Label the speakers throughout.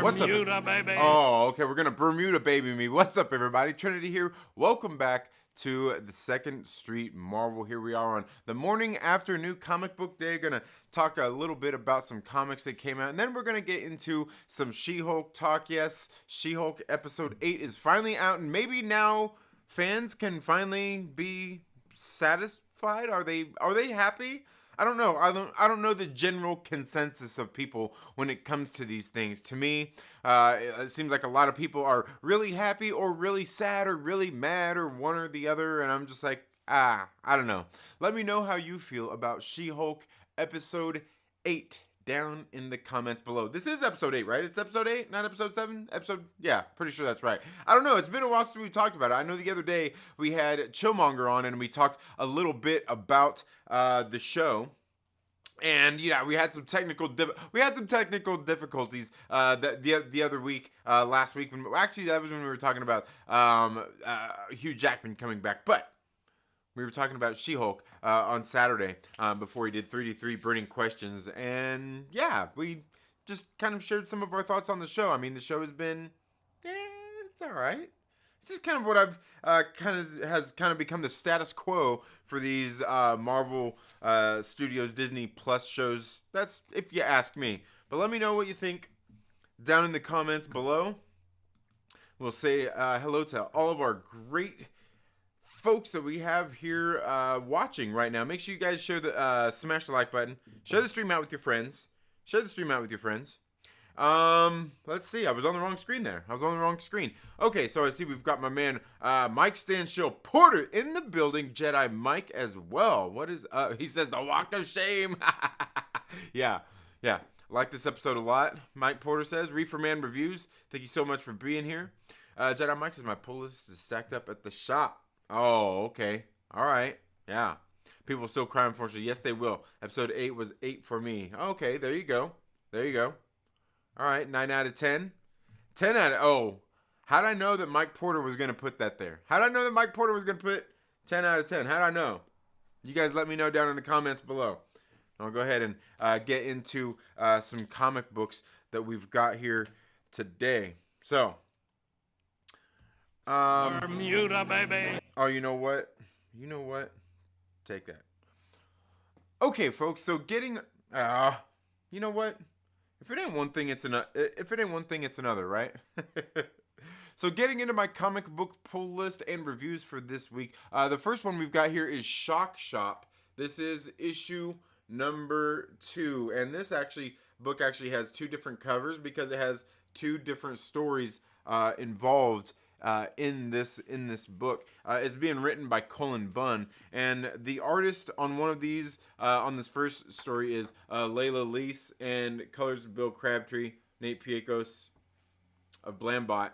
Speaker 1: What's up? Bermuda, baby. Oh, okay. We're going to Bermuda, baby me. What's up, everybody? Trinity here. Welcome back to the 2nd Street Marvel. Here we are on the morning after New Comic Book Day. Going to talk a little bit about some comics that came out. And then we're going to get into some She-Hulk talk. Yes, She-Hulk episode 8 is finally out. And maybe now fans can finally be satisfied. Are they happy? I don't know. I don't know the general consensus of people when it comes to these things. To me, it seems like a lot of people are really happy or really sad or really mad or one or the other. And I'm just like, I don't know. Let me know how you feel about She-Hulk episode 8 down in the comments below. This is episode 8, right? It's episode 8, not episode 7? Yeah, pretty sure that's right. I don't know. It's been a while since we talked about it. I know the other day we had Chillmonger on and we talked a little bit about the show. And yeah, we had some technical difficulties the other week, last week. Actually, that was when we were talking about Hugh Jackman coming back. But we were talking about She-Hulk on Saturday before he did 3D3 Burning Questions. And yeah, we just kind of shared some of our thoughts on the show. I mean, the show has been, it's all right. It's just kind of what I've has become the status quo for these Marvel Studios Disney Plus shows. That's if you ask me. But let me know what you think down in the comments below. We'll say hello to all of our great folks that we have here watching right now. Make sure you guys smash the like button. Share the stream out with your friends. Let's see. I was on the wrong screen there. Okay, so I see we've got my man Mike Stanchill Porter in the building. Jedi Mike as well. What is he says the walk of shame. Yeah. Like this episode a lot. Mike Porter says Reefer Man Reviews. Thank you so much for being here. Jedi Mike says my pull list is stacked up at the shop. Oh, okay. All right. Yeah. People still cry, unfortunately. Yes, they will. Episode 8 was 8 for me. Okay, there you go. All right, 9 out of 10. 10 out of... Oh, how did I know that Mike Porter was going to put that there? How did I know that Mike Porter was going to put 10 out of 10? How did I know? You guys let me know down in the comments below. I'll go ahead and get into some comic books that we've got here today. So... Bermuda, baby. Oh, you know what? Take that. Okay, folks, so getting... you know what? If it ain't one thing, it's another, right? So getting into my comic book pull list and reviews for this week. The first one we've got here is Shock Shop. This is issue number 2. And this book actually has 2 different covers because it has 2 different stories involved in this book. It's being written by Cullen Bunn, and the artist on one of these on this first story is Layla Lease, and colors Bill Crabtree. Nate Piekos of Blambot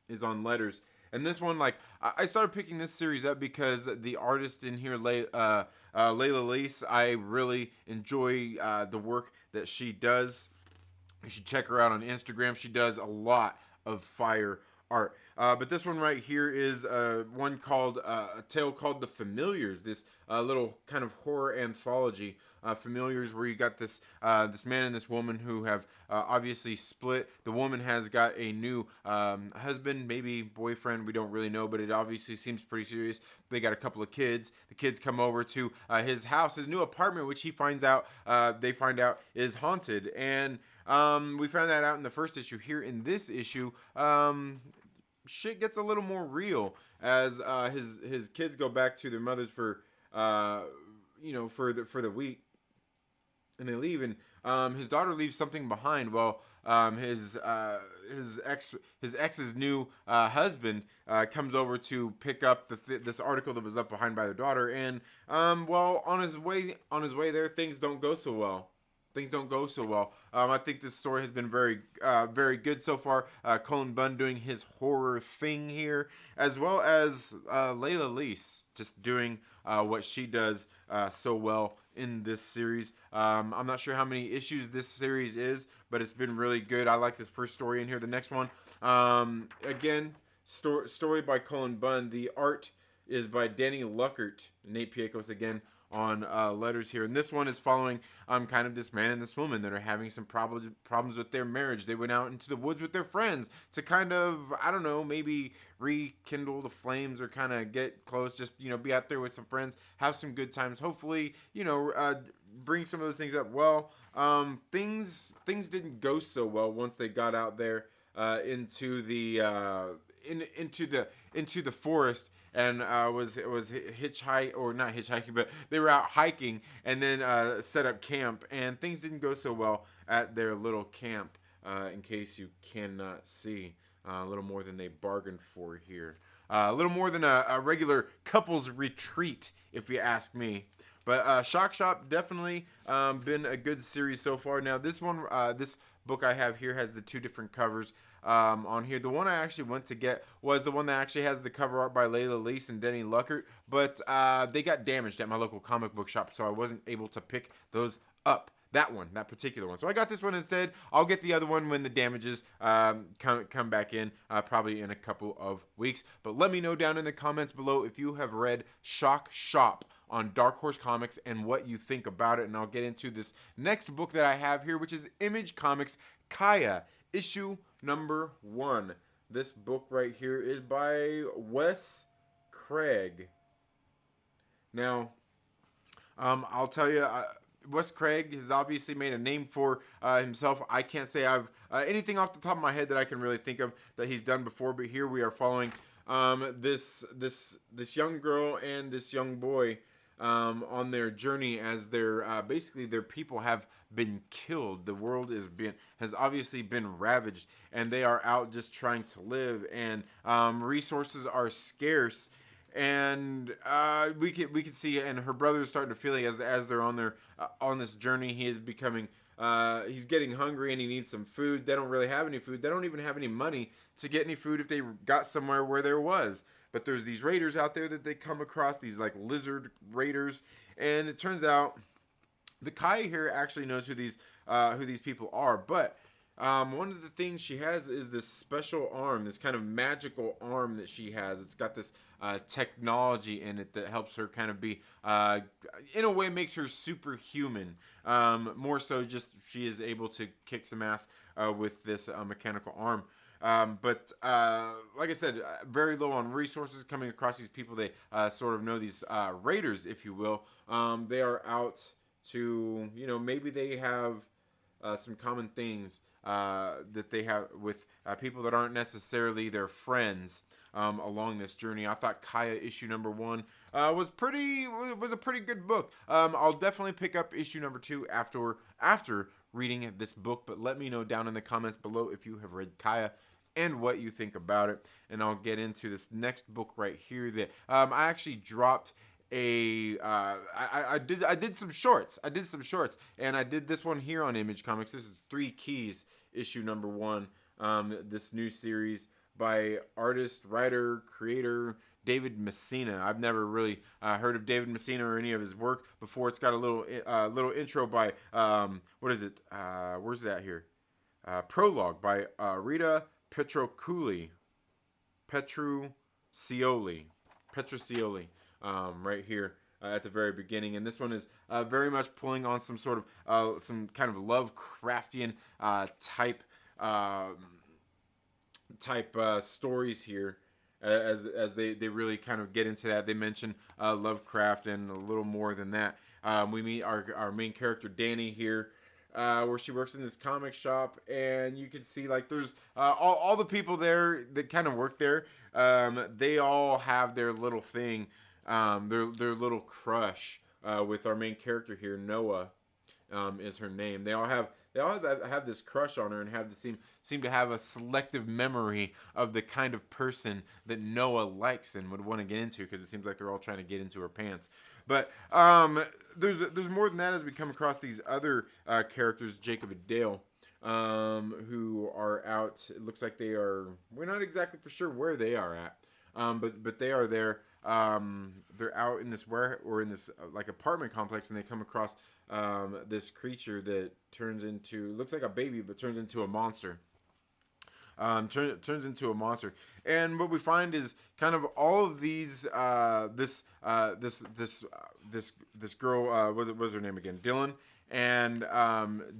Speaker 1: is on letters. And this one, like, I started picking this series up because the artist in here, Layla Lise, I really enjoy the work that she does. You should check her out on Instagram. She does a lot of fire art. But this one right here is one called a tale called The Familiars. This little kind of horror anthology. Familiars, where you got this this man and this woman who have obviously split. The woman has got a new husband, maybe boyfriend. We don't really know, but it obviously seems pretty serious. They got a couple of kids. The kids come over to his house, his new apartment, which he finds out. They find out is haunted, and we found that out in the first issue. Here in this issue, shit gets a little more real as his kids go back to their mothers for for the week, and they leave, and his daughter leaves something behind. Well, his ex's new husband comes over to pick up this article that was left behind by their daughter, and well, on his way there, things don't go so well. I think this story has been very good so far. Cullen Bunn doing his horror thing here, as well as Layla Lise just doing what she does so well in this series. I'm not sure how many issues this series is, but it's been really good. I like this first story in here. The next one, again, story by Cullen Bunn. The art is by Danny Luckert. Nate Piekos again on letters here, and this one is following kind of this man and this woman that are having some problems with their marriage. They went out into the woods with their friends to kind of, I don't know, maybe rekindle the flames or kind of get close, just be out there with some friends, have some good times, hopefully bring some of those things up. Well, things didn't go so well once they got out there into the forest, and was hitchhike, or not hitchhiking, but they were out hiking, and then set up camp, and things didn't go so well at their little camp. In case you cannot see, a little more than they bargained for here. A little more than a regular couples retreat, if you ask me. But Shock Shop, definitely been a good series so far. Now this one, this book I have here has the two different covers on here. The one I actually went to get was the one that actually has the cover art by Layla Lise and Danny Luckert, but they got damaged at my local comic book shop, so I wasn't able to pick those up. That particular one. So I got this one instead. I'll get the other one when the damages come back in, probably in a couple of weeks. But let me know down in the comments below if you have read Shock Shop on Dark Horse Comics and what you think about it. And I'll get into this next book that I have here, which is Image Comics Kaya, issue number 1. This book right here is by Wes Craig. Now, I'll tell you, Wes Craig has obviously made a name for himself. I can't say I've anything off the top of my head that I can really think of that he's done before, but here we are following this young girl and this young boy on their journey as basically their people have been killed. The world has obviously been ravaged, and they are out just trying to live, and resources are scarce. And we could see, and her brother is starting to feel like as they're on this journey, he is becoming he's getting hungry and he needs some food. They don't really have any food. They don't even have any money to get any food if they got somewhere where there was. But there's these raiders out there that they come across, these like lizard raiders, and it turns out the Kaya here actually knows who these people are. But one of the things she has is this special arm, this kind of magical arm that she has. It's got this technology in it that helps her kind of be, in a way, makes her superhuman. More so, just she is able to kick some ass with this mechanical arm. But like I said, very low on resources, coming across these people. They sort of know these raiders, if you will. They are out to, maybe they have some common things that they have with people that aren't necessarily their friends along this journey. I thought Kaya issue number 1 was a pretty good book. I'll definitely pick up issue number 2 after reading this book, but let me know down in the comments below if you have read Kaya and what you think about it. And I'll get into this next book right here that I actually dropped I did some shorts, and I did this one here on Image Comics. This is 3 Keys issue number 1. This new series by artist, writer, creator David Messina. I've never really heard of David Messina or any of his work before. It's got a little intro by what is it? Where's it at here? Prologue by Rita Petrocioli. Right here at the very beginning, and this one is very much pulling on some sort of some kind of Lovecraftian type stories here, as they really kind of get into that. They mention Lovecraft and a little more than that. We meet our main character Danny here, where she works in this comic shop, and you can see like there's all the people there that kind of work there. They all have their little thing, their little crush with our main character here. Noah is her name. They all have this crush on her and seem to have a selective memory of the kind of person that Noah likes and would want to get into, because it seems like they're all trying to get into her pants. But there's more than that as we come across these other characters, Jacob and Dale, who are out. It looks like we're not exactly for sure where they are at, but they are there. They're out in this like apartment complex, and they come across this creature that looks like a baby but turns into a monster. Turns into a monster, and what we find is kind of all of these this girl, what was her name again? Dylan and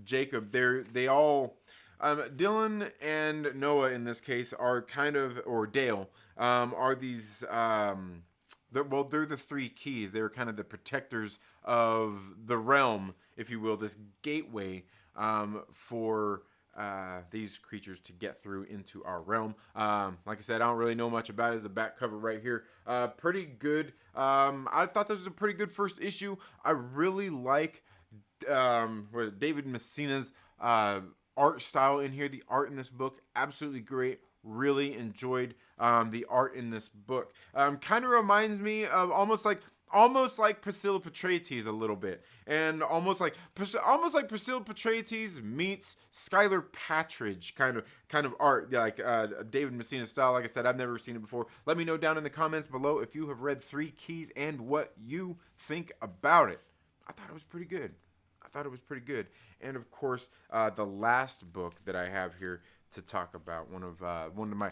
Speaker 1: Jacob. They all Dylan and Noah in this case are or Dale are these they're the three keys. They're kind of the protectors of the realm, if you will, this gateway for these creatures to get through into our realm. Like I said, I don't really know much about it. As a back cover right here, pretty good. I thought this was a pretty good first issue. I really like David Messina's art style in here. The art in this book, absolutely great. Really enjoyed the art in this book. Kind of reminds me of almost like Priscilla Patriotes a little bit, and almost like Priscilla Patriotes meets Skylar Patridge kind of art, like David Messina style. Like I said, I've never seen it before. Let me know down in the comments below if you have read Three Keys and what you think about it. I thought it was pretty good. And of course, the last book that I have here to talk about, one of my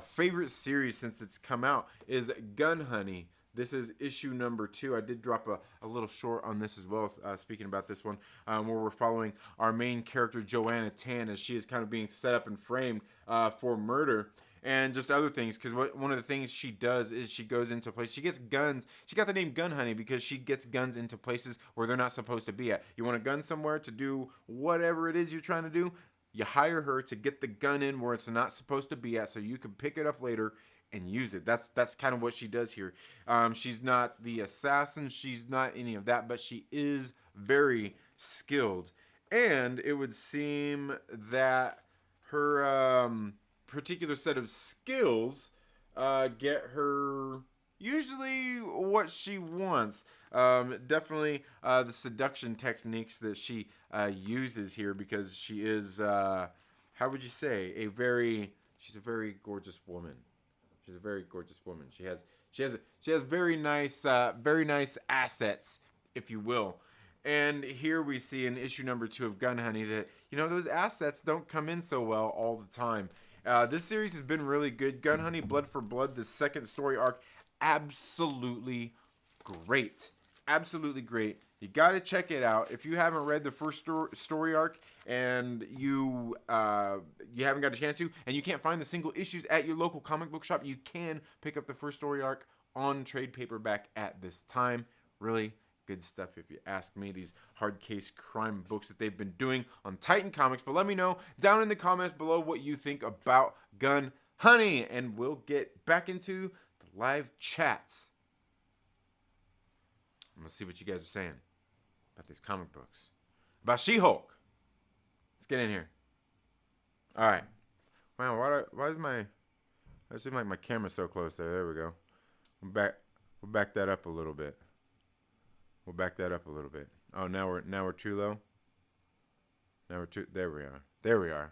Speaker 1: favorite series since it's come out, is Gun Honey. This is issue number 2. I did drop a little short on this as well, speaking about this one, where we're following our main character, Joanna Tan, as she is kind of being set up and framed for murder and just other things. Because one of the things she does is she goes into places. She gets guns. She got the name Gun Honey because she gets guns into places where they're not supposed to be at. You want a gun somewhere to do whatever it is you're trying to do, you hire her to get the gun in where it's not supposed to be at, so you can pick it up later and use it. That's kind of what she does here. She's not the assassin. She's not any of that, but she is very skilled. And it would seem that her particular set of skills get her usually what she wants. Definitely the seduction techniques that she uses here, because she is, how would you say, she's a very gorgeous woman. She's a very gorgeous woman. She has very nice assets, if you will. And here we see in issue number 2 of Gun Honey that, those assets don't come in so well all the time. This series has been really good. Gun Honey, Blood for Blood, the second story arc, absolutely great. Absolutely great. You got to check it out. If you haven't read the first story arc and you haven't got a chance to, and you can't find the single issues at your local comic book shop, you can pick up the first story arc on trade paperback at this time. Really good stuff, if you ask me. These hard case crime books that they've been doing on Titan Comics. But let me know down in the comments below what you think about Gun Honey, and we'll get back into the live chats. I'm going to see what you guys are saying about these comic books. About She-Hulk. Let's get in here. All right. Wow, why is my... It seems like my camera's so close there. There we go. We'll back that up a little bit. Oh, now we're too low. There we are.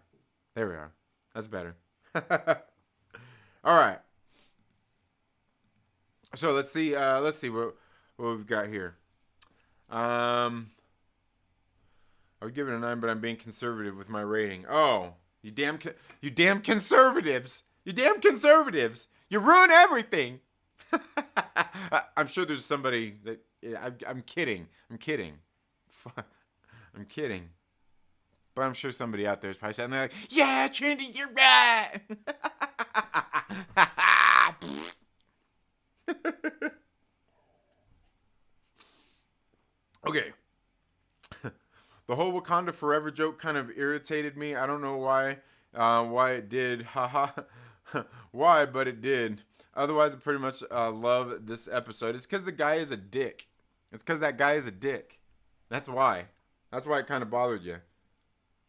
Speaker 1: There we are. That's better. All right. So let's see what we've got here. I would give it a 9, but I'm being conservative with my rating. Oh, you damn conservatives! You damn conservatives! You ruin everything. I'm sure there's somebody that I'm kidding. I'm kidding. But I'm sure somebody out there is probably saying, like, yeah, Trinity, you're right. Okay. The whole Wakanda Forever joke kind of irritated me. I don't know why it did. Haha. Why, but it did. Otherwise, I pretty much love this episode. It's because the guy is a dick. It's because that guy is a dick. That's why. That's why it kind of bothered you.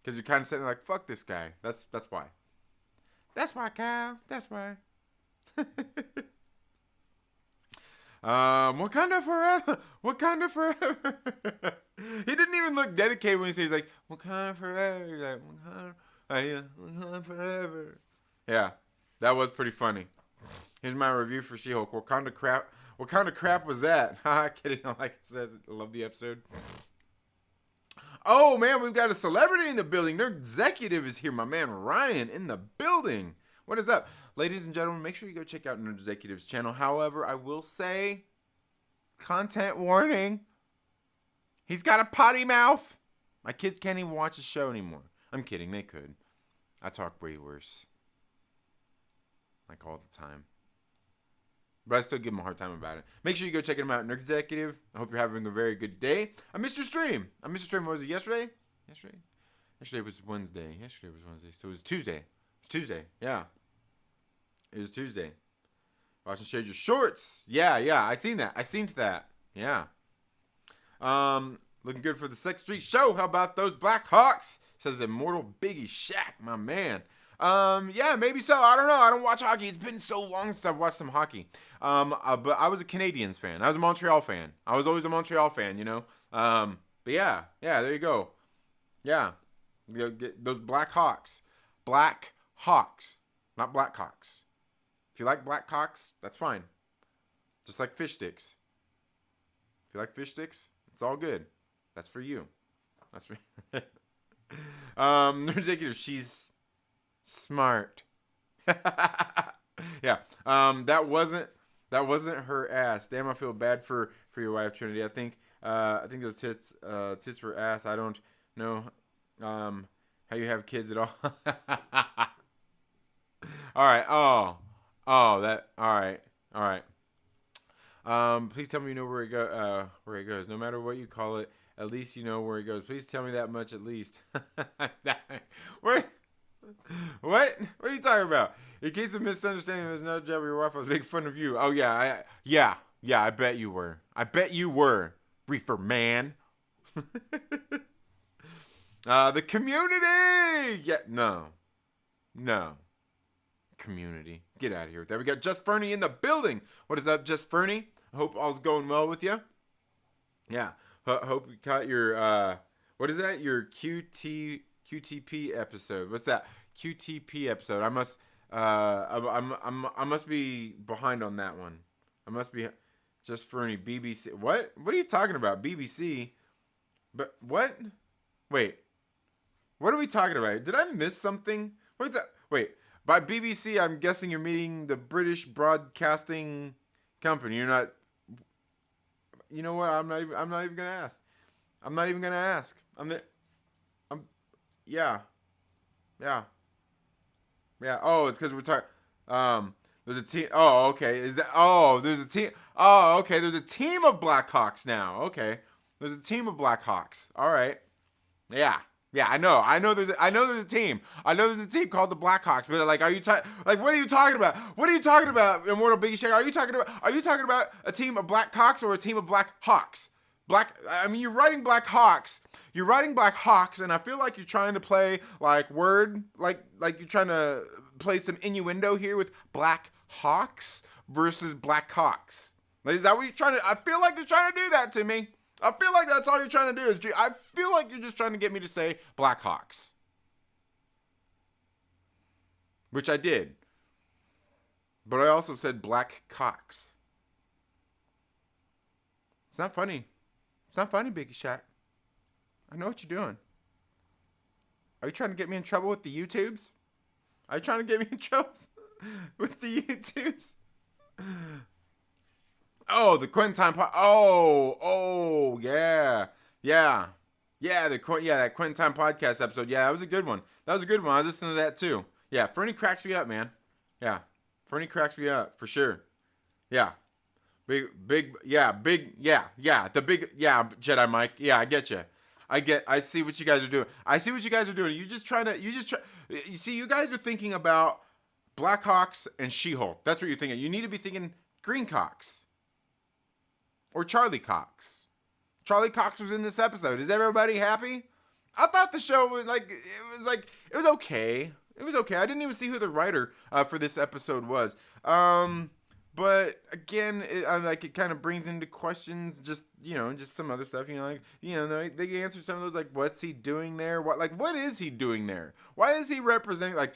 Speaker 1: Because you're kind of sitting there like, fuck this guy. That's why. That's why, Kyle. That's why. Wakanda Forever. Wakanda Forever. He didn't even look dedicated when he says, like, Wakanda Forever. He's like, Wakanda Forever. Yeah, that was pretty funny. Here's my review for She-Hulk. What kind of crap was that? Haha, kidding. Like it says, I love the episode. Oh, man, we've got a celebrity in the building. Their executive is here. My man Ryan in the building. What is up? Ladies and gentlemen, make sure you go check out Nerd Executive's channel. However, I will say, content warning. He's got a potty mouth. My kids can't even watch the show anymore. I'm kidding. They could. I talk way worse. Like all the time. But I still give him a hard time about it. Make sure you go check him out, Nerd Executive. I hope you're having a very good day. I missed your stream. What was it, yesterday? Yesterday was Wednesday. So it was Tuesday. Yeah. It was Tuesday. Watch and share your shorts. Yeah. I seen that. Yeah. Looking good for the 2nd Street show. How about those Black Hawks? Says Immortal Biggie Shaq, my man. Yeah, maybe so. I don't know. I don't watch hockey. It's been so long since I've watched some hockey. But I was a Canadiens fan. I was a Montreal fan. I was always a Montreal fan, you know. But yeah, there you go. Yeah, those Black Hawks, not Blackhawks. If you like Blackhawks, that's fine. Just like fish sticks. If you like fish sticks, it's all good. That's for you. That's for Nerd Executive, she's smart. Yeah. That wasn't her ass. Damn, I feel bad for your wife, Trinity. I think those tits were ass. I don't know how you have kids at all. All right. Oh, that. All right. Please tell me you know where it goes. No matter what you call it, at least you know where it goes. Please tell me that much at least. What are you talking about? In case of misunderstanding, there's no job your wife was making fun of you. Oh yeah, I bet you were. Reefer man. The community. Yeah, no. Community. Get out of here with that. We got Just Fernie in the building. What is up, Just Fernie? I hope all's going well with you. Yeah. Hope you caught your what is that? Your QTP episode. What's that? QTP episode. I must be behind on that one. I must be Just Fernie BBC. What are you talking about? BBC? But what? Wait. What are we talking about? Did I miss something? Wait. By BBC, I'm guessing you're meeting the British Broadcasting Company. You're not. You know what? I'm not even gonna ask. Yeah. Oh, it's because we're talking. There's a team. Oh, okay. There's a team. Oh, okay. There's a team of Blackhawks now. Okay. There's a team of Blackhawks. All right. Yeah. I know there's a team. I know there's a team called the Blackhawks. But like, what are you talking about? What are you talking about, Immortal Biggie Shaq? Are you talking about a team of Blackhawks or a team of Blackhawks? You're writing Blackhawks. And I feel like you're trying to play like you're trying to play some innuendo here with Blackhawks versus Blackhawks. Like, is that what you're trying to? I feel like you're trying to do that to me. I feel like that's all you're trying to do. I feel like you're just trying to get me to say Blackhawks. which I did. But I also said black cocks. It's not funny. It's not funny, Biggie Shaq. I know what you're doing. Are you trying to get me in trouble with the YouTubes? Are you trying to get me in trouble with the YouTubes? Oh, the Quentin Oh, yeah. Yeah. Yeah, that Quentin Time podcast episode. Yeah, that was a good one. I was listening to that too. Yeah, Fernie cracks me up, man. Yeah. Fernie cracks me up, for sure. Yeah. The big, Jedi Mike. Yeah, I get you. I see what you guys are doing. You see, you guys are thinking about Blackhawks and She-Hulk. That's what you're thinking. You need to be thinking Green Cox. Or Charlie Cox. Charlie Cox was in this episode. Is everybody happy? I thought the show was it was okay. It was okay. I didn't even see who the writer for this episode was. But again, it kind of brings into questions just some other stuff. They answered some of those, like, what's he doing there? What is he doing there? Why is he representing, like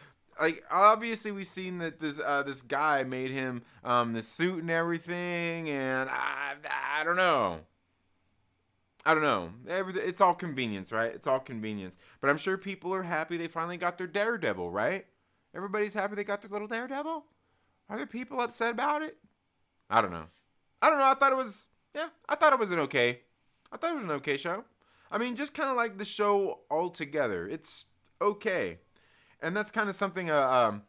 Speaker 1: obviously we've seen that this guy made him the suit and everything, and I don't know. It's all convenience, right? It's all convenience. But I'm sure people are happy they finally got their Daredevil, right? Everybody's happy they got their little Daredevil? Are there people upset about it? I don't know. I thought it was an okay show. I mean, just kind of like the show altogether. It's okay. And that's kind of something I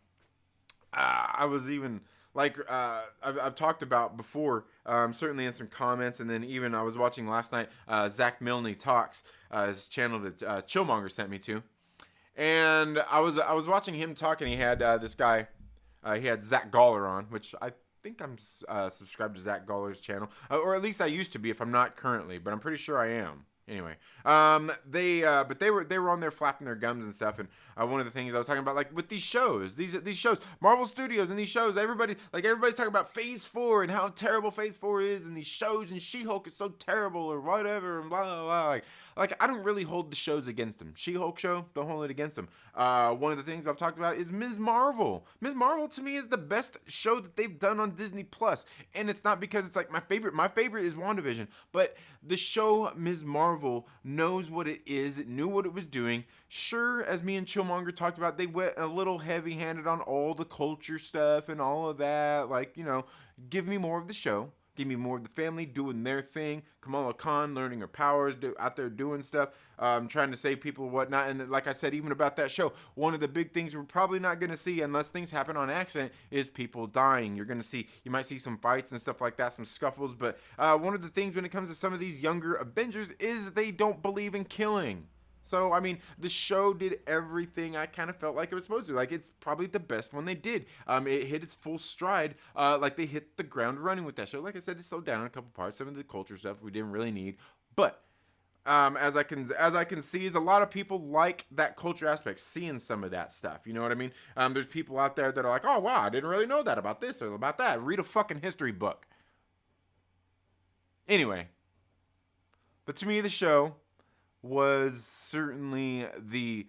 Speaker 1: was even like I've talked about before, certainly in some comments, and then even I was watching last night Zach Milne Talks, his channel that Chillmonger sent me to, and I was watching him talk, and he had this guy, he had Zach Gawler on, which I think I'm subscribed to Zach Gawler's channel, or at least I used to be if I'm not currently, but I'm pretty sure I am. Anyway, they were on there flapping their gums and stuff, and one of the things I was talking about, like with these shows, these shows, Marvel Studios and these shows, everybody's talking about Phase 4 and how terrible Phase 4 is, and these shows, and She-Hulk is so terrible or whatever, and blah blah blah. Like I don't really hold the shows against them. She-Hulk show, don't hold it against them. One of the things I've talked about is Ms. Marvel. Ms. Marvel to me is the best show that they've done on Disney Plus, and it's not because it's like my favorite. My favorite is WandaVision, but the show Ms. Marvel knows what it is. It knew what it was doing. Sure, as me and Chillmonger talked about, they went a little heavy-handed on all the culture stuff and all of that. Like, give me more of the show. Give me more of the family doing their thing. Kamala Khan learning her powers, out there doing stuff, trying to save people and whatnot. And like I said, even about that show, one of the big things we're probably not going to see unless things happen on accident is people dying. You might see some fights and stuff like that, some scuffles. But one of the things when it comes to some of these younger Avengers is they don't believe in killing. So, I mean, the show did everything I kind of felt like it was supposed to. Like, it's probably the best one they did. It hit its full stride. Like, they hit the ground running with that show. Like I said, it slowed down in a couple parts. Some of the culture stuff we didn't really need. But, as I can see, is a lot of people like that culture aspect, seeing some of that stuff. You know what I mean? There's people out there that are like, oh, wow, I didn't really know that about this or about that. Read a fucking history book. Anyway. But to me, the show was certainly the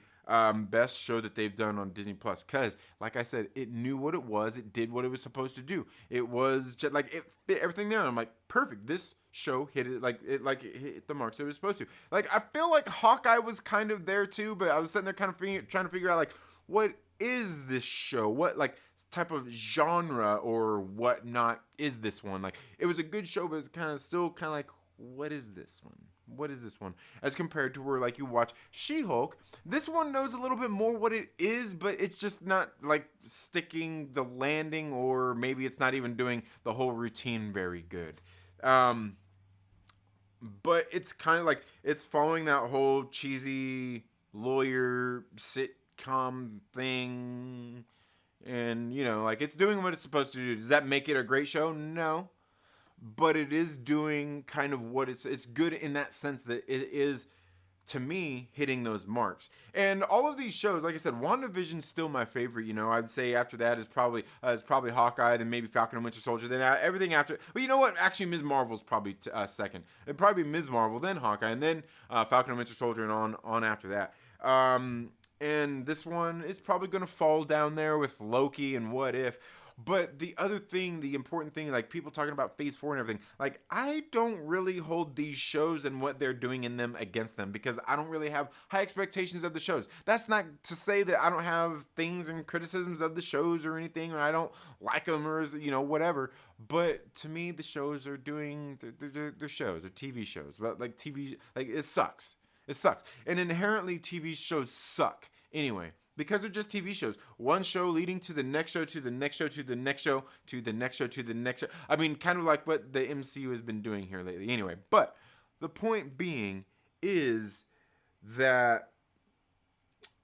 Speaker 1: best show that they've done on Disney Plus, because like I said, it knew what it was, it did what it was supposed to do. It was just like, it fit everything there, and I'm like, perfect, this show hit it it hit the marks it was supposed to. Like, I feel like Hawkeye was kind of there too, but I was sitting there kind of trying to figure out, like, what is this show, what like type of genre or whatnot is this one. Like, it was a good show, but it's still kind of like, what is this one? What is this one? As compared to where, like, you watch She-Hulk, this one knows a little bit more what it is, but it's just not, like, sticking the landing, or maybe it's not even doing the whole routine very good. But it's kind of like, it's following that whole cheesy lawyer sitcom thing, and, like, it's doing what it's supposed to do. Does that make it a great show? No. But it is doing kind of what it's good in that sense that it is, to me, hitting those marks. And all of these shows, like I said, WandaVision's still my favorite. I'd say after that is probably Hawkeye, then maybe Falcon and Winter Soldier, then everything after. But you know what? Actually, Ms. Marvel's probably second. It'd probably be Ms. Marvel, then Hawkeye, and then Falcon and Winter Soldier, and on after that. And this one is probably going to fall down there with Loki and What If. But the other thing, the important thing, like people talking about Phase 4 and everything, like I don't really hold these shows and what they're doing in them against them because I don't really have high expectations of the shows. That's not to say that I don't have things and criticisms of the shows or anything, or I don't like them or, whatever. But to me, the shows are doing, they're shows, they're TV shows. But like TV, like it sucks. It sucks. And inherently, TV shows suck anyway. Because they're just TV shows. One show leading to the next show, to the next show, to the next show, to the next show, to the next show. I mean, kind of like what the MCU has been doing here lately. Anyway, but the point being is that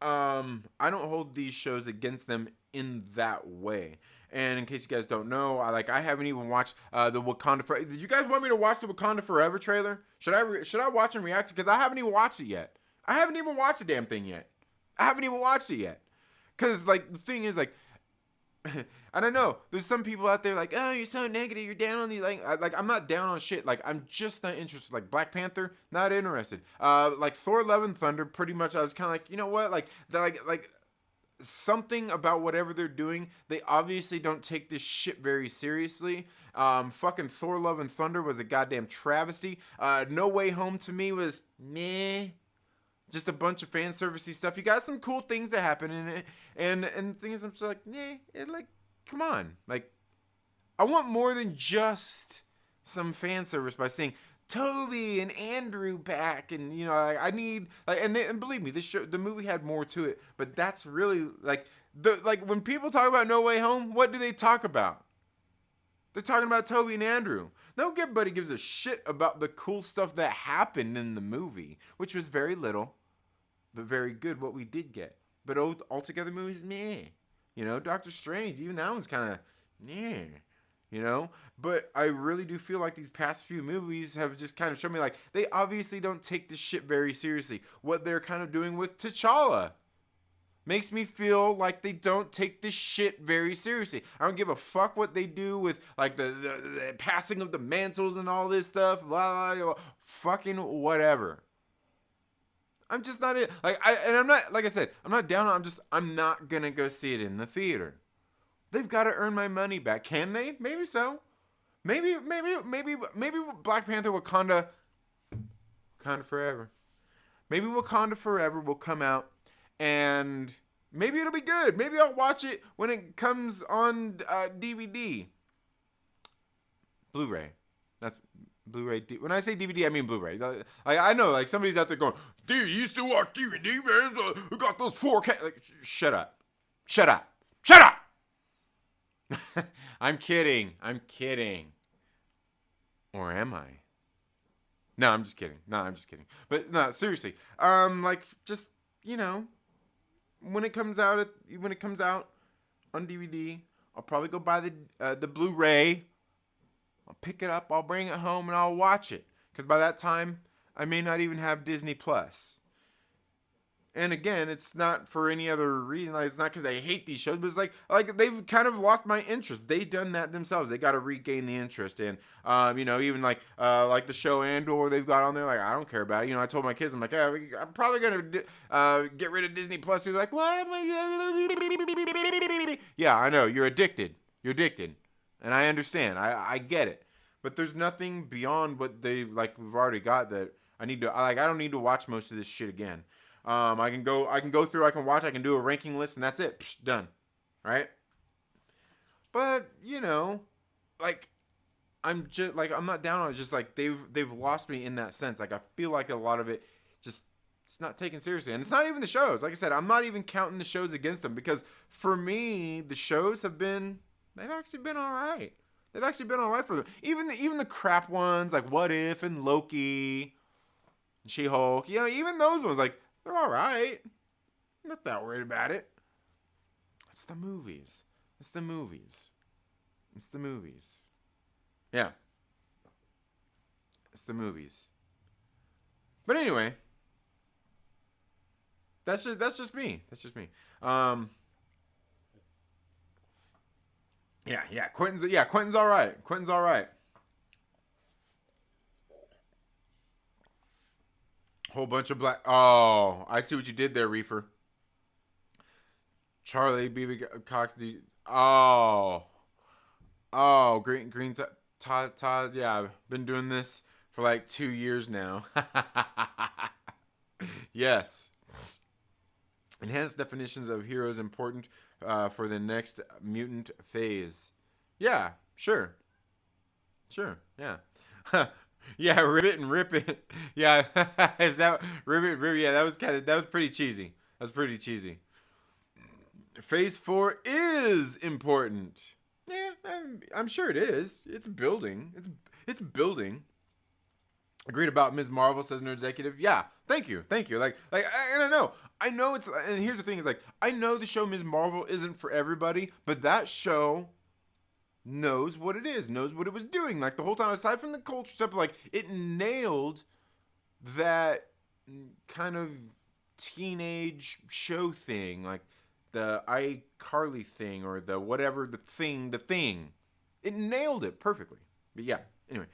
Speaker 1: I don't hold these shows against them in that way. And in case you guys don't know, I haven't even watched the Wakanda Forever. Did you guys want me to watch the Wakanda Forever trailer? Should I watch and react? Because I haven't even watched it yet. I haven't even watched the damn thing yet. I haven't even watched it yet. Because, the thing is, I don't know. There's some people out there oh, you're so negative. You're down on the, I'm not down on shit. I'm just not interested. Black Panther, not interested. Thor Love and Thunder, pretty much, I was kind of you know what? Something about whatever they're doing, they obviously don't take this shit very seriously. Fucking Thor Love and Thunder was a goddamn travesty. No Way Home to me was meh. Just a bunch of fan servicey stuff. You got some cool things that happen in it, and things I'm just come on, I want more than just some fan service by saying Toby and Andrew back, and I need and believe me, the movie had more to it, but that's really when people talk about No Way Home, what do they talk about? They're talking about Toby and Andrew. Nobody gives a shit about the cool stuff that happened in the movie, which was very little, but very good what we did get. But altogether, movies, meh. Doctor Strange, even that one's kind of, meh. But I really do feel like these past few movies have just kind of shown me, they obviously don't take this shit very seriously. What they're kind of doing with T'Challa makes me feel like they don't take this shit very seriously. I don't give a fuck what they do with the passing of the mantles and all this stuff. Fucking whatever. I'm just not it. I'm not, like I said, I'm not down on I'm not gonna go see it in the theater. They've got to earn my money back. Can they? Maybe so. Maybe Black Panther Wakanda Forever. Maybe Wakanda Forever will come out. And maybe it'll be good. Maybe I'll watch it when it comes on DVD. Blu-ray. That's Blu-ray. When I say DVD, I mean Blu-ray. I know, somebody's out there going, dude, you used to watch DVD, man. We got those 4K. Shut up. Shut up. Shut up! I'm kidding. Or am I? No, I'm just kidding. But, no, seriously. Just, when it comes out on DVD, I'll probably go buy the Blu-ray. I'll pick it up, I'll bring it home, and I'll watch it. Because by that time, I may not even have Disney Plus. And again, it's not for any other reason. It's not because I hate these shows, but it's they've kind of lost my interest. They've done that themselves. They got to regain the interest. And even the show Andor they've got on there, I don't care about it. I told my kids, I'm I'm probably gonna get rid of Disney Plus. They're like, what? Yeah, I know you're addicted. And I understand. I get it. But there's nothing beyond what we've already got that I need to. I don't need to watch most of this shit again. I can go through, I can watch, I can do a ranking list, and that's it. Psh, done. Right? But, I'm just, I'm not down on it. Just, they've lost me in that sense. I feel like a lot of it just, it's not taken seriously. And it's not even the shows. Like I said, I'm not even counting the shows against them. Because, for me, the shows they've actually been all right. They've actually been all right for them. Even the crap ones, like What If and Loki, and She-Hulk. Even those ones, they're all right. I'm not that worried about it. It's the movies. Yeah. It's the movies. But anyway, that's just me. Yeah. Quentin's all right. Whole bunch of black. Oh, I see what you did there, Reefer. Charlie BB Cox. Oh, green Todd. Yeah, I've been doing this for like 2 years now. Yes. Enhanced definitions of heroes important for the next mutant phase. Yeah, sure. Yeah. Yeah, ribbit and rip it. Yeah, is that ribbit? Yeah, that was pretty cheesy. That's pretty cheesy. Phase 4 is important. Yeah, I'm sure it is. It's building. It's building. Agreed about Ms. Marvel, says Nerd Executive. Yeah, thank you. Like, and I know it's, and here's the thing, is like, I know the show Ms. Marvel isn't for everybody, but that show knows what it is, knows what it was doing. Like, the whole time, aside from the culture stuff, like, it nailed that kind of teenage show thing, like the iCarly thing, or the whatever, the thing. It nailed it perfectly. But yeah, anyway,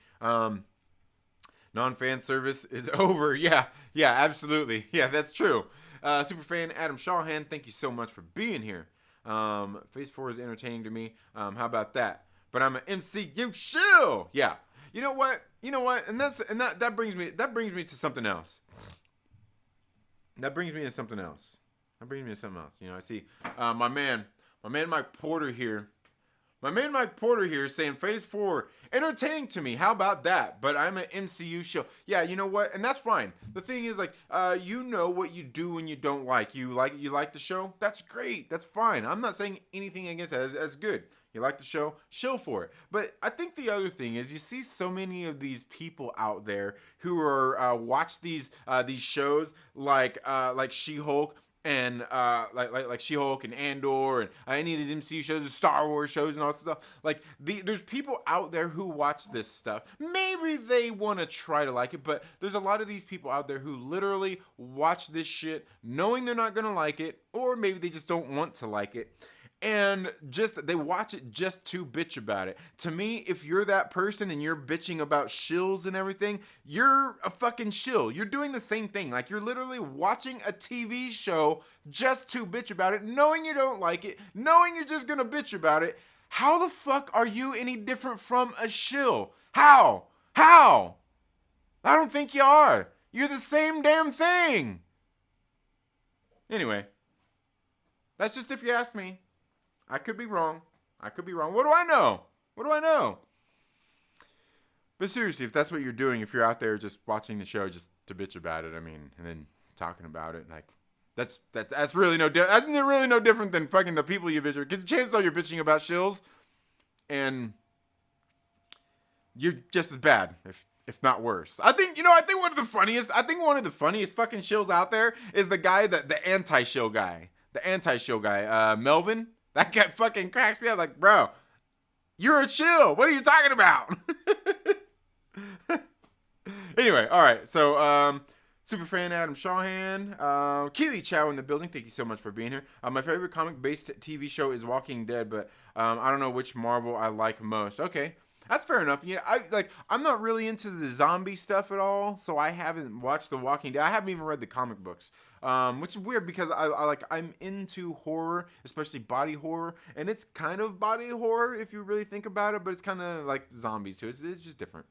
Speaker 1: non-fan service is over. Yeah, absolutely. Yeah, that's true. Superfan Adam Shawhan, thank you so much for being here. Phase 4 is entertaining to me. How about that? But I'm an MCU shill. Yeah. You know what? And that brings me to something else. You know, I see my man Mike Porter here. Saying Phase 4 entertaining to me. How about that? But I'm an MCU show. Yeah, you know what? And that's fine. The thing is, like, you know what you do when you don't like. You like the show? That's great. That's fine. I'm not saying anything against that. That's good. You like the show? Chill for it. But I think the other thing is, you see so many of these people out there who are watch these shows like She-Hulk. And like She-Hulk and Andor and any of these MCU shows, the Star Wars shows and all that stuff. Like, there's people out there who watch this stuff. Maybe they want to try to like it, but there's a lot of these people out there who literally watch this shit knowing they're not going to like it, or maybe they just don't want to like it. And they watch it just to bitch about it. To me, if you're that person and you're bitching about shills and everything, you're a fucking shill. You're doing the same thing. Like, you're literally watching a TV show just to bitch about it, knowing you don't like it, knowing you're just gonna bitch about it. How the fuck are you any different from a shill? How? I don't think you are. You're the same damn thing. Anyway, that's just if you ask me. I could be wrong. What do I know? But seriously, if that's what you're doing, if you're out there just watching the show just to bitch about it, I mean, and then talking about it, like, that's really no different than fucking the people you bitch about. Because chances are you're bitching about shills, and you're just as bad, if not worse. I think one of the funniest fucking shills out there is the guy, the anti-shill guy. Melvin. That guy fucking cracks me up. Like, bro, you're a shill. What are you talking about? Anyway, all right. So, Superfan Adam Shawhan, Keely Chow in the building. Thank you so much for being here. My favorite comic-based TV show is Walking Dead, but I don't know which Marvel I like most. Okay, that's fair enough. Yeah, I'm not really into the zombie stuff at all, so I haven't watched The Walking Dead. I haven't even read the comic books. Which is weird because I'm into horror, especially body horror, and it's kind of body horror if you really think about it, but it's kind of like zombies too. It's just different.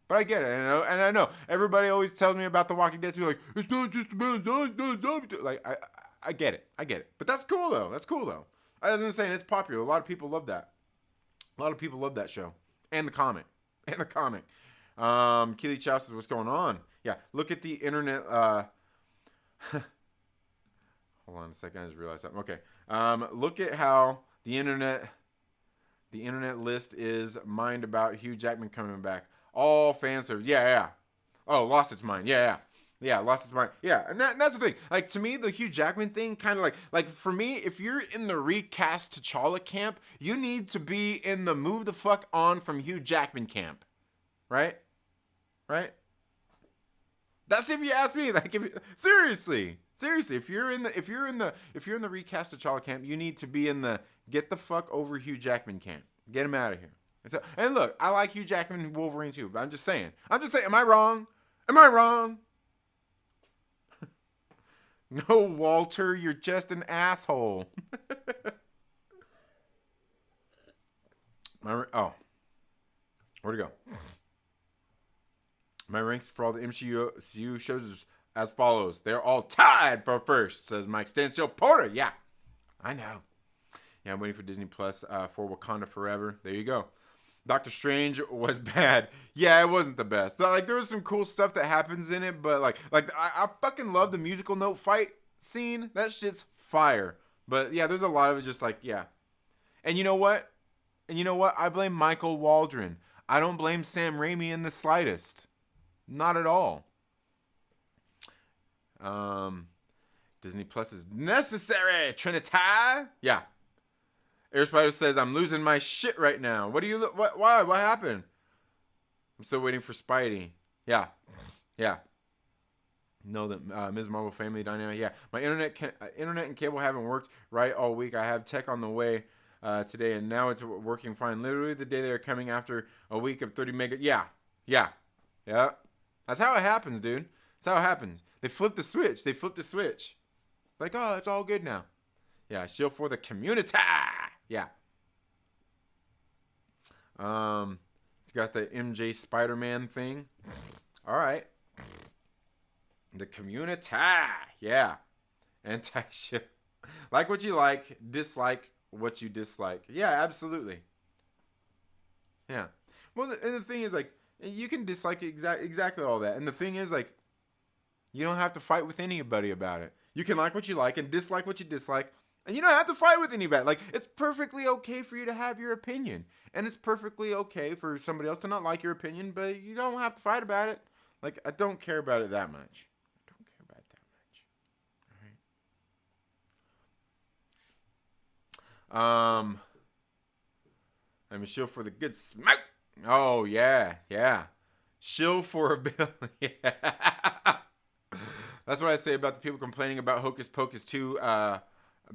Speaker 1: But I get it, and I know everybody always tells me about The Walking Dead too, like, it's not just about zombies. Like, I get it. But that's cool though. I wasn't saying it's popular. A lot of people love that. A lot of people love that show and the comic. Keely Chow says, what's going on? Yeah, look at the internet. Hold on a second, I just realized something. Okay. Look at how the internet list is mined about Hugh Jackman coming back. All fan service. Yeah. Oh, lost its mind. Yeah, lost its mind. Yeah, and that's the thing. Like, to me, the Hugh Jackman thing, kind of like for me, if you're in the recast T'Challa camp, you need to be in the move the fuck on from Hugh Jackman camp. Right? That's if you ask me. Like, seriously, if you're in the recast T'Challa camp, you need to be in the get the fuck over Hugh Jackman camp. Get him out of here. And look, I like Hugh Jackman Wolverine too, but I'm just saying. Am I wrong? No, Walter, you're just an asshole. Oh, where'd it go? My ranks for all the MCU shows is as follows. They're all tied for first, says Mike Stanchill Porter. Yeah, I know. Yeah, I'm waiting for Disney Plus for Wakanda Forever. There you go. Doctor Strange was bad. Yeah, it wasn't the best. So, like, there was some cool stuff that happens in it, but I fucking love the musical note fight scene. That shit's fire. But yeah, there's a lot of it just like, yeah. And you know what? I blame Michael Waldron. I don't blame Sam Raimi in the slightest. Not at all. Disney Plus is necessary, Trinity. Yeah. Air Spider says, I'm losing my shit right now. Why? What happened? I'm still waiting for Spidey. Yeah. No, the Ms. Marvel family dynamic. Yeah. My internet and cable haven't worked right all week. I have tech on the way today, and now it's working fine. Literally the day they're coming after a week of 30 mega. Yeah. That's how it happens, dude. That's how it happens. They flipped the switch. Like, oh, it's all good now. Yeah, shield for the community. Yeah. It's got the MJ Spider-Man thing. All right. The community. Yeah. Anti-ship. Like what you like, dislike what you dislike. Yeah, absolutely. Yeah. Well, and the thing is, like, you can dislike exactly all that. And the thing is, like, you don't have to fight with anybody about it. You can like what you like and dislike what you dislike. And you don't have to fight with anybody. Like, it's perfectly okay for you to have your opinion. And it's perfectly okay for somebody else to not like your opinion, but you don't have to fight about it. Like, I don't care about it that much. All right? I'm a shill for the good smoke. Oh, yeah. Shill for a bill. Yeah. That's what I say about the people complaining about Hocus Pocus 2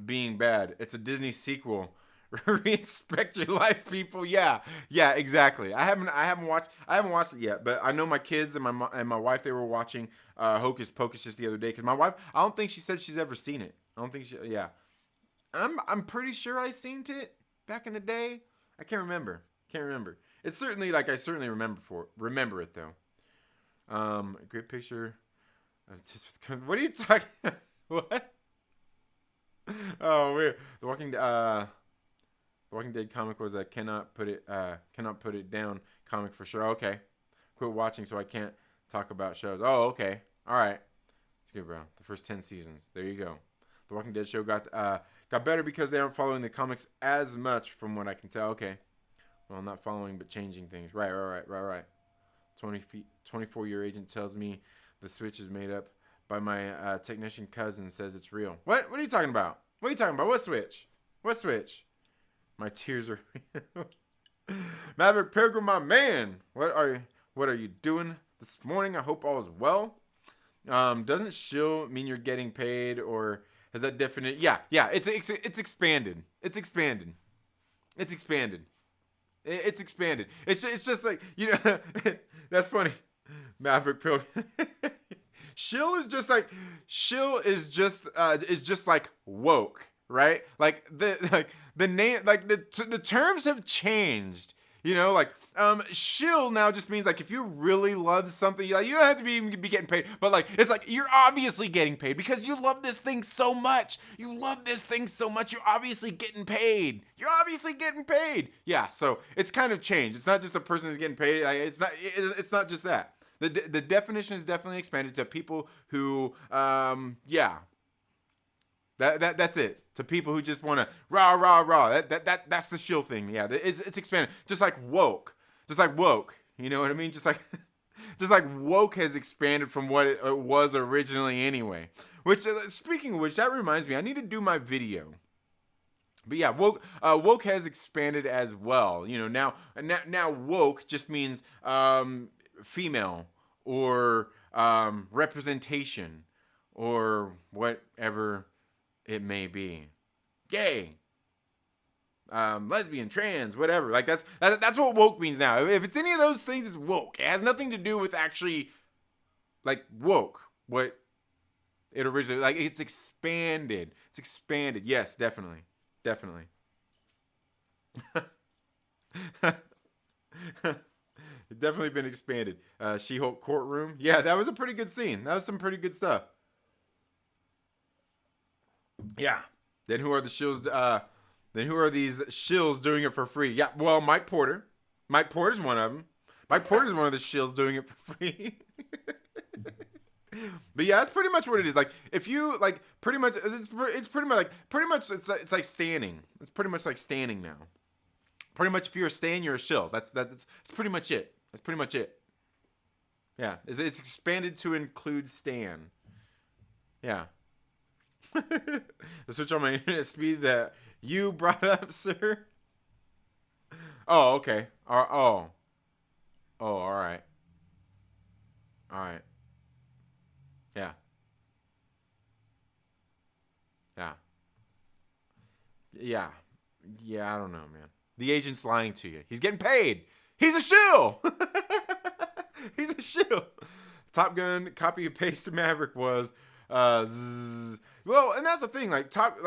Speaker 1: being bad. It's a Disney sequel. Reinspect your life, people. Yeah, exactly. I haven't watched it yet, but I know my kids and my wife, they were watching Hocus Pocus just the other day, because my wife, I don't think she said she's ever seen it. I don't think she. Yeah, I'm pretty sure I seen it back in the day. I can't remember. It's certainly, like, I certainly remember it though. A great picture. What are you talking? What? Oh, weird. The Walking Dead comic was a cannot put it down comic for sure. Okay, quit watching so I can't talk about shows. Oh, okay, all right. It's good, bro. The first 10 seasons. There you go. The Walking Dead show got better because they aren't following the comics as much, from what I can tell. Okay, well, not following but changing things. Right. 24-year agent tells me the Switch is made up by my technician cousin, says it's real. What are you talking about? What Switch? My tears are Maverick Pilgrim, my man. What are you doing this morning? I hope all is well. Doesn't shill mean you're getting paid, or has that definite? Yeah. It's expanded. It's expanded. It's just like, you know. That's funny. Maverick Pilgrim. Shill is just like woke, right? Like the name, like the terms have changed. You know, like shill now just means, like, if you really love something, like, you don't have to be getting paid, but, like, it's like you're obviously getting paid because you love this thing so much. You're obviously getting paid. Yeah, so it's kind of changed. It's not just the person who's getting paid. Like, it's not just that. The definition is definitely expanded to people who, that's it. To people who just want to rah. That's the shill thing. Yeah, it's expanded. Just like woke. You know what I mean? Just like woke has expanded from what it was originally anyway. Which, speaking of which, that reminds me, I need to do my video. But yeah, woke has expanded as well. You know, now woke just means female, or representation, or whatever it may be. Gay, lesbian, trans, whatever. Like, that's what woke means now. If it's any of those things, it's woke. It has nothing to do with actually, like, woke. What It originally, like, it's expanded. It's expanded. Yes, definitely. Definitely. It's definitely been expanded. She-Hulk courtroom. Yeah, that was a pretty good scene. That was some pretty good stuff. Yeah. Then who are the shills? Then who are these shills doing it for free? Yeah, well, Mike Porter. Mike Porter's one of them. Mike Porter's one of the shills doing it for free. But yeah, that's pretty much what it is. Like, if you like, pretty much, it's pretty much it's like standing. It's pretty much like standing now. Pretty much, if you're a stan, you're a shill. That's pretty much it. That's pretty much it. Yeah, it's expanded to include stan. Yeah. The switch on my internet speed that you brought up, sir. Oh, okay. Oh, all right. All right. Yeah. Yeah. Yeah. Yeah, I don't know, man. The agent's lying to you. He's getting paid. He's a shill. He's a shill. Top Gun copy and paste Maverick was well, and that's the thing, like Top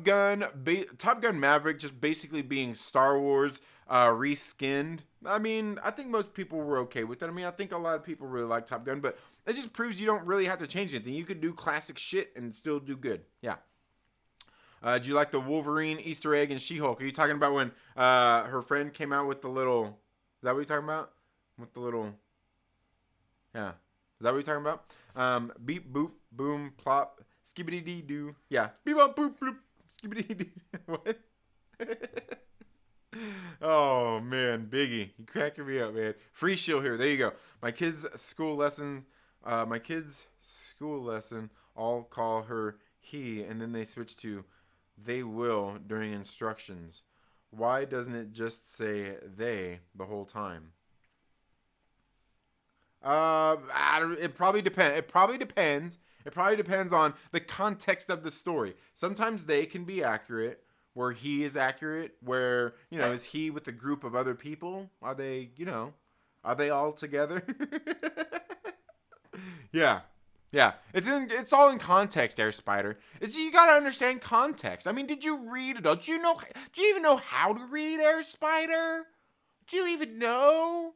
Speaker 1: Gun Maverick just basically being Star Wars reskinned. I mean, I think most people were okay with it. I mean, I think a lot of people really like Top Gun, but it just proves you don't really have to change anything. You could do classic shit and still do good. Yeah. Do you like the Wolverine Easter egg in She-Hulk? Are you talking about when her friend came out with the little... Is that what you're talking about? With the little... Yeah. Is that what you're talking about? Beep, boop, boom, plop, skibbity-dee-doo. Yeah. Beep, bop, boop, bloop, skibbity-dee-doo. What? Oh, man. Biggie. You cracking me up, man. Free shield here. There you go. My kids' school lesson, all call her he, and then they switch to they will during instructions. Why doesn't it just say they the whole time? It probably depends. It probably depends on the context of the story. Sometimes they can be accurate, where he is accurate, where, you know, is he with a group of other people? Are they, you know, are they all together? Yeah. Yeah, it's all in context, Air Spider. You gotta understand context. I mean, did you read it all? Do you even know how to read, Air Spider? Do you even know?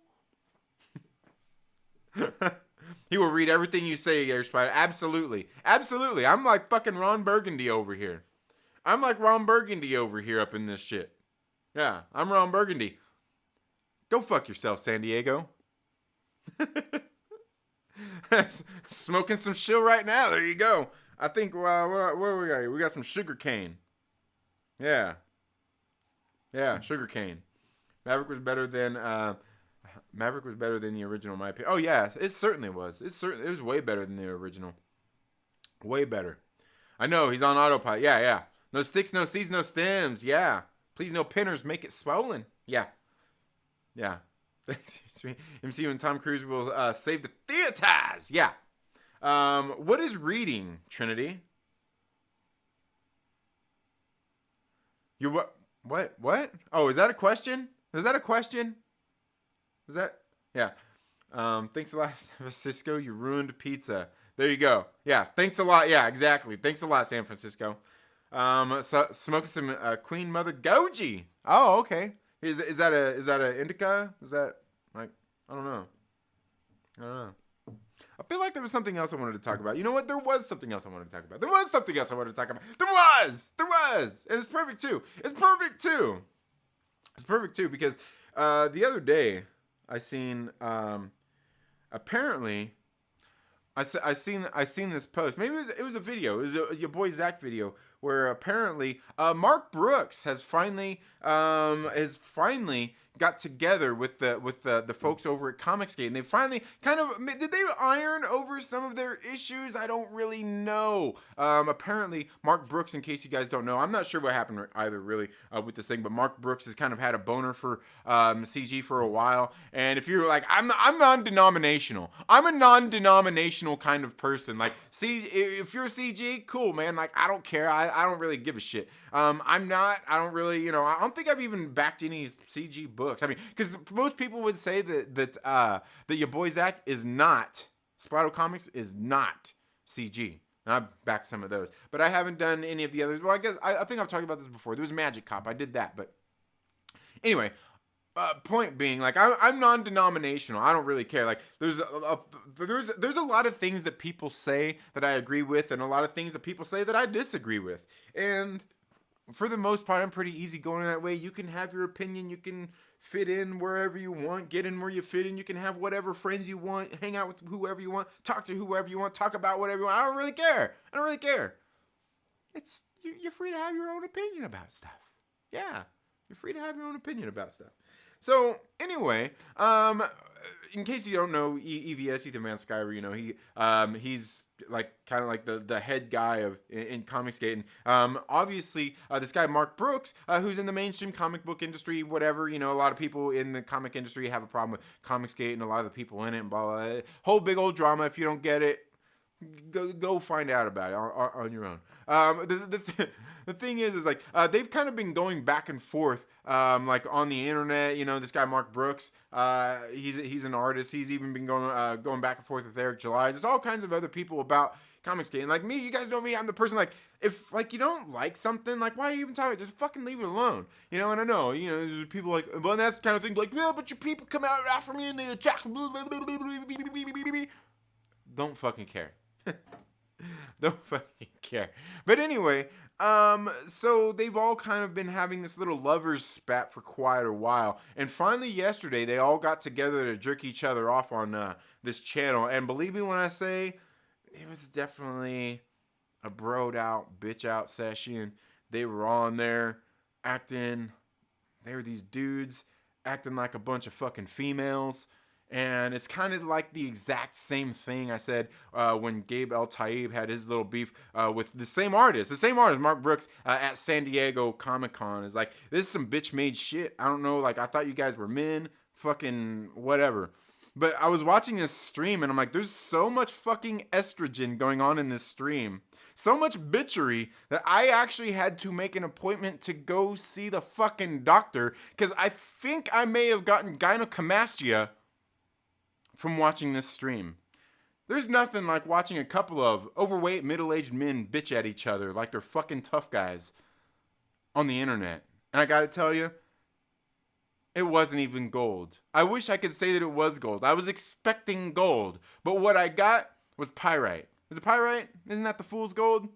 Speaker 1: He will read everything you say, Air Spider. Absolutely. Absolutely. I'm like fucking Ron Burgundy over here. I'm like Ron Burgundy over here up in this shit. Yeah, I'm Ron Burgundy. Go fuck yourself, San Diego. Smoking some shill right now. There you go. I think, what do we got here? We got some sugar cane. Yeah. Yeah, sugar cane. Maverick was better than the original, in my opinion. Oh, yeah, it certainly was. It was way better than the original. Way better. I know, he's on autopilot. Yeah, yeah. No sticks, no seeds, no stems. Yeah. Please, no pinners. Make it swollen. Yeah. Yeah. MCU and Tom Cruise will save the theaters. Yeah. What is reading, Trinity? You what? What? Oh, is that a question? Is that a question? Is that? Yeah. Thanks a lot, San Francisco. You ruined pizza. There you go. Yeah. Thanks a lot. Yeah, exactly. Thanks a lot, San Francisco. Smoking some Queen Mother Goji. Oh, okay. Is that a indica? Is that, like, I don't know. I feel like there was something else I wanted to talk about. You know what? There was something else I wanted to talk about. There was. And it's perfect too. It's perfect too because the other day I seen apparently I seen this post. Maybe it was a video. It was your boy Zach video where apparently Mark Brooks has finally got together with the folks over at Comicsgate, and they finally did they iron over some of their issues? I don't really know. Apparently Mark Brooks, in case you guys don't know, I'm not sure what happened either really with this thing, but Mark Brooks has kind of had a boner for CG for a while, and if you're like, I'm non-denominational. I'm a non-denominational kind of person. Like, see, if you're CG, cool, man. Like, I don't care. I don't really give a shit. I don't really, you know, I don't think I've even backed any CG books. I mean, because most people would say that your boy Zach is not, Spider Comics is not CG. And I backed some of those. But I haven't done any of the others. Well, I guess I think I've talked about this before. There was Magic Cop. I did that. But anyway, point being, like, I'm non-denominational. I don't really care. Like, there's a lot of things that people say that I agree with, and a lot of things that people say that I disagree with. And for the most part, I'm pretty easy going that way. You can have your opinion. You can fit in wherever you want, get in where you fit in. You can have whatever friends you want, hang out with whoever you want, talk to whoever you want, talk about whatever you want. I don't really care. You're free to have your own opinion about stuff. Yeah, you're free to have your own opinion about stuff. So anyway, in case you don't know, EVS, Ethan Van Sciver, he's like kind of like the head guy in Comicsgate. And obviously, this guy Mark Brooks, who's in the mainstream comic book industry, whatever, a lot of people in the comic industry have a problem with Comicsgate and a lot of the people in it and blah blah blah. Whole big old drama. If you don't get it, go find out about it on your own. The thing is like they've kind of been going back and forth like on the internet. This guy Mark Brooks, he's an artist. He's even been going back and forth with Eric July. There's all kinds of other people about Comicsgate. And like me, you guys know me. I'm the person like, if like you don't like something, like why are you even talking? Just fucking leave it alone. And I know there's people like, well, that's the kind of thing like, yeah, but your people come out after me and they attack. Don't fucking care. Don't fucking care. But anyway, so they've all kind of been having this little lovers spat for quite a while. And finally yesterday, they all got together to jerk each other off on this channel. And believe me when I say, it was definitely a broed out, bitch out session. They were on there acting, they were these dudes acting like a bunch of fucking females. And it's kind of like the exact same thing I said when Gabe El Taib had his little beef with the same artist, Mark Brooks, at San Diego Comic-Con. It's like, this is some bitch-made shit. I don't know, like, I thought you guys were men, fucking whatever. But I was watching this stream, and I'm like, there's so much fucking estrogen going on in this stream. So much bitchery that I actually had to make an appointment to go see the fucking doctor, because I think I may have gotten gynecomastia from watching this stream. There's nothing like watching a couple of overweight, middle-aged men bitch at each other like they're fucking tough guys on the internet. And I gotta tell you, it wasn't even gold. I wish I could say that it was gold. I was expecting gold, but what I got was pyrite. Is it pyrite? Isn't that the fool's gold?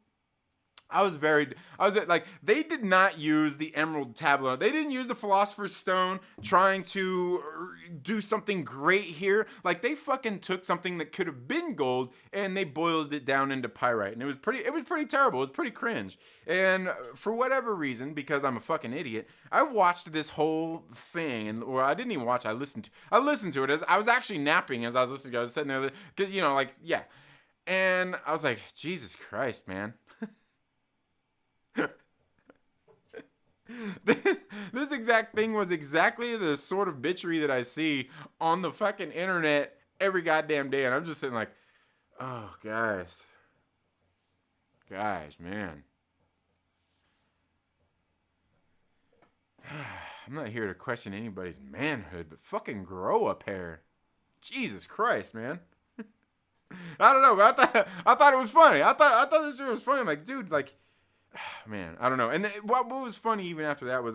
Speaker 1: I was like, they did not use the emerald tablet. They didn't use the philosopher's stone trying to do something great here. Like, they fucking took something that could have been gold and they boiled it down into pyrite. And it was pretty terrible. It was pretty cringe. And for whatever reason, because I'm a fucking idiot, I watched this whole thing. And, well, I didn't even watch it. I listened to it as I was actually napping as I was listening to it. I was sitting there, like, yeah. And I was like, Jesus Christ, man. This exact thing was exactly the sort of bitchery that I see on the fucking internet every goddamn day. And I'm just sitting like, oh, guys, man. I'm not here to question anybody's manhood, but fucking grow a pair. Jesus Christ, man. I don't know, but I thought it was funny. I thought this shit was funny. I'm like, dude, like, man, I don't know. And what was funny even after that was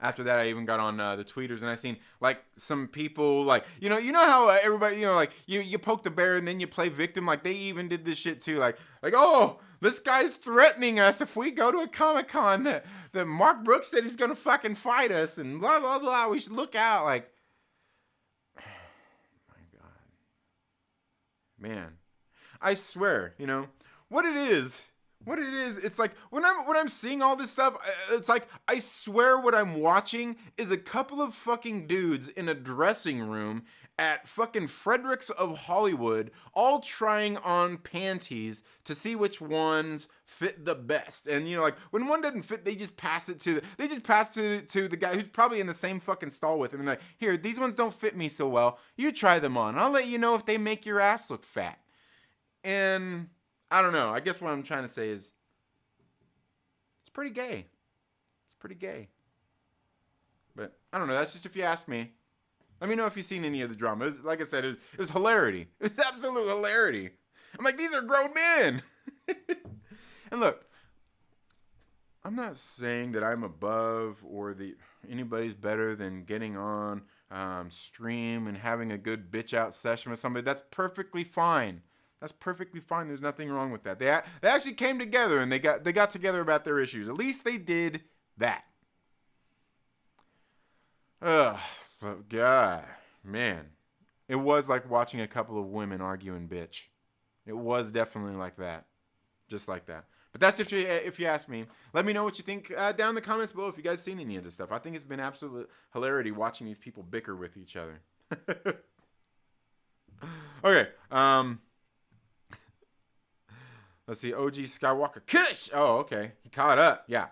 Speaker 1: after that I even got on the tweeters and I seen like some people like, you know how everybody, like you poke the bear and then you play victim. Like, they even did this shit too. Like, oh, this guy's threatening us if we go to a Comic-Con that Mark Brooks said he's going to fucking fight us and blah, blah, blah. We should look out. Like, man, I swear, what it is, it's like when I'm seeing all this stuff, it's like I swear what I'm watching is a couple of fucking dudes in a dressing room at fucking Fredericks of Hollywood, all trying on panties to see which ones fit the best. And like when one doesn't fit, they just pass it to the guy who's probably in the same fucking stall with him. And like, here, these ones don't fit me so well. You try them on. I'll let you know if they make your ass look fat. And I don't know. I guess what I'm trying to say is it's pretty gay. But I don't know. That's just if you ask me. Let me know if you've seen any of the drama. Like I said, it was hilarity. It was absolute hilarity. I'm like, these are grown men. And look, I'm not saying that I'm above or anybody's better than getting on stream and having a good bitch out session with somebody. That's perfectly fine. That's perfectly fine. There's nothing wrong with that. They actually came together and they got together about their issues. At least they did that. Ugh, but God, man, it was like watching a couple of women argue and bitch. It was definitely like that, just like that. But that's if you ask me. Let me know what you think down in the comments below if you guys seen any of this stuff. I think it's been absolute hilarity watching these people bicker with each other. Okay. Let's see. OG Skywalker. Kush! Oh, okay. He caught up. Yeah.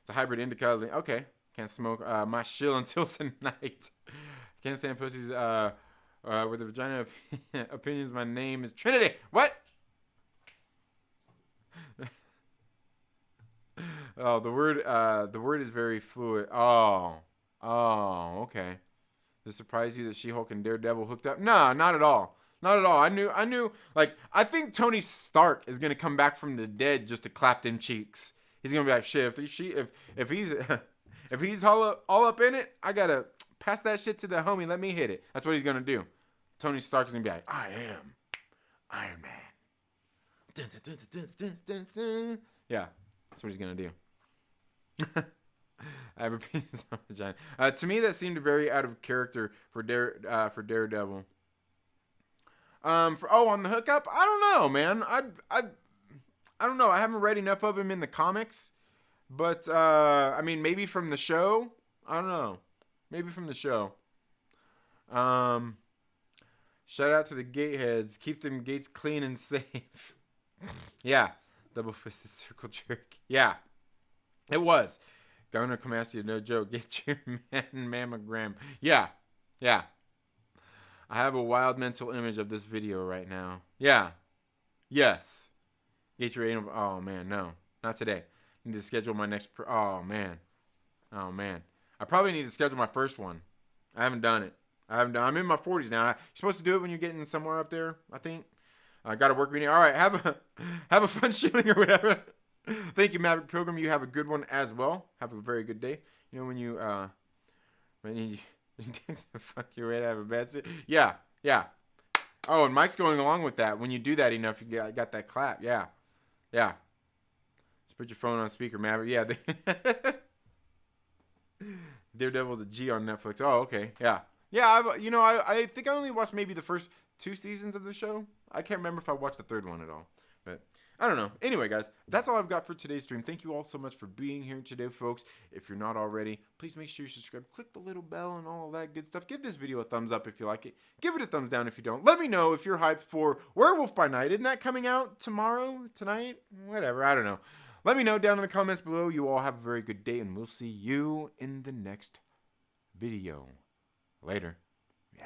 Speaker 1: It's a hybrid indica. Okay. Can't smoke my shill until tonight. Can't stand pussies with the vagina opinions. My name is Trinity. What? Oh, the word is very fluid. Oh, okay. Does it surprise you that She-Hulk and Daredevil hooked up? Nah, not at all. Not at all. I knew. Like, I think Tony Stark is gonna come back from the dead just to clap them cheeks. He's gonna be like, shit. If he's if he's all up in it, I gotta pass that shit to the homie. Let me hit it. That's what he's gonna do. Tony Stark is gonna be like, I am Iron Man. Dun, dun, dun, dun, dun, dun. Yeah, that's what he's gonna do. I have a penis on my vagina. To me, that seemed very out of character for Daredevil. On the hookup, I don't know, man. I don't know. I haven't read enough of him in the comics, but I mean, maybe from the show. I don't know. Maybe from the show. Shout out to the gateheads. Keep them gates clean and safe. Yeah, double fisted circle jerk. Yeah, it was. Governor Kamasi, no joke. Get your mammogram. Yeah. I have a wild mental image of this video right now. Yeah. Yes. Get your anal. Oh man, no, not today. Need to schedule my next. Oh man. I probably need to schedule my first one. I haven't done it. I'm in my 40s now. You're supposed to do it when you're getting somewhere up there, I think. I got a work meeting. All right, have a fun shooting or whatever. Thank you, Maverick Pilgrim. You have a good one as well. Have a very good day. You know when you fuck you ready to have a bad sit. Yeah. Oh, and Mike's going along with that. When you do that enough, you got that clap. Yeah. Just put your phone on speaker, Maverick. Yeah. Daredevil's a G on Netflix. Oh, okay. Yeah. I think I only watched maybe the first 2 seasons of the show. I can't remember if I watched the 3rd one at all. But I don't know. Anyway, guys, that's all I've got for today's stream. Thank you all so much for being here today, folks. If you're not already, please make sure you subscribe. Click the little bell and all of that good stuff. Give this video a thumbs up if you like it. Give it a thumbs down if you don't. Let me know if you're hyped for Werewolf by Night. Isn't that coming out tomorrow, tonight? Whatever. I don't know. Let me know down in the comments below. You all have a very good day, and we'll see you in the next video. Later. Yeah.